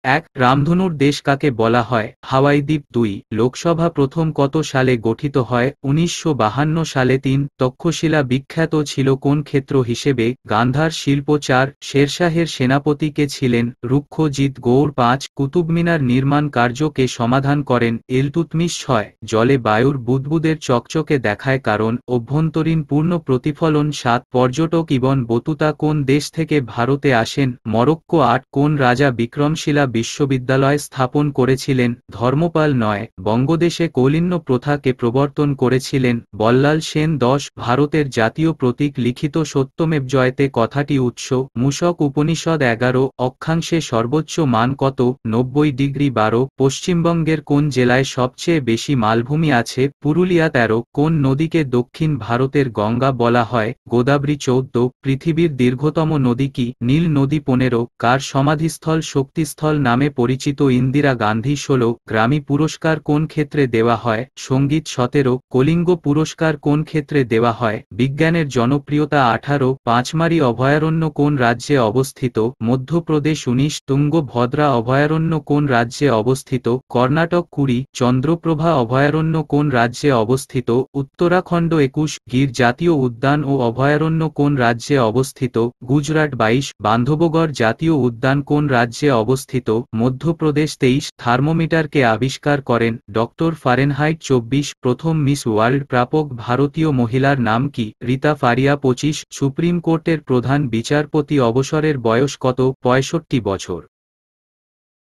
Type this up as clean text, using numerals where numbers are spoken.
এক রামধনুর দেশ কাকে বলা হয়? হাওয়াই দ্বীপ। 2 লোকসভা প্রথম কত সালে গঠিত হয়? 1952 সালে। 3 তক্ষশিলা বিখ্যাত ছিল কোন ক্ষেত্র হিসেবে? গান্ধার শিল্প। 4 শেরশাহের সেনাপতি কে ছিলেন? রুক্ষজিৎ গৌড়। 5 কুতুব মিনার নির্মাণ কার্যকে সমাধান করেন? ইলতুৎমিশ। 6 জলে বায়ুর বুদবুদের চকচকে দেখায় কারণ? অভ্যন্তরীণ পূর্ণ প্রতিফলন। 7 পর্যটক ইবন বতুতা কোন দেশ থেকে ভারতে আসেন? মরক্কো। 8 কোন রাজা বিক্রমশিলা বিশ্ববিদ্যালয় স্থাপন করেছিলেন? ধর্মপাল। 9 বঙ্গদেশে কৌলিন্য প্রথাকে প্রবর্তন করেছিলেন? বল্লাল সেন। 10 ভারতের জাতীয় প্রতীক লিখিত সত্যমেব জয়তে কথাটি উৎস? মূসক উপনিষদ। 11 অক্ষাংশে সর্বোচ্চ মান কত? 90° 12 পশ্চিমবঙ্গের কোন জেলায় সবচেয়ে বেশি মালভূমি আছে? পুরুলিয়া। 13 কোন নদীকে দক্ষিণ ভারতের গঙ্গা বলা হয়? গোদাবরী। 14 পৃথিবীর দীর্ঘতম নদী কি? নীল নদী। 15 কার সমাধিস্থল শক্তিস্থল নামে পরিচিত? ইন্দিরা গান্ধী। 16 গ্রামী পুরস্কার কোন ক্ষেত্রে দেওয়া হয়? সঙ্গীত। 17 কলিঙ্গ পুরস্কার কোন ক্ষেত্রে দেওয়া হয়? বিজ্ঞানের জনপ্রিয়তা। 18 পাঁচমারি অভয়ারণ্য কোন রাজ্যে অবস্থিত? মধ্যপ্রদেশ। 19 তুঙ্গভদ্রা অভয়ারণ্য কোন রাজ্যে অবস্থিত? কর্ণাটক। 20 চন্দ্রপ্রভা অভয়ারণ্য কোন রাজ্যে অবস্থিত? উত্তরাখণ্ড। 21 গির জাতীয় উদ্যান ও অভয়ারণ্য কোন রাজ্যে অবস্থিত? গুজরাট। 22 বান্ধবগড় জাতীয় উদ্যান কোন রাজ্যে অবস্থিত? মধ্যপ্রদেশ। 23 থার্মোমিটারকে আবিষ্কার করেন? Doctor Fahrenheit. 24 প্রথম মিস ওয়ার্ল্ড প্রাপক ভারতীয় মহিলার নাম কি? রীতা ফারিয়া। 25 সুপ্রিম কোর্টের প্রধান বিচারপতি অবসরের বয়স কত? 65 বছর।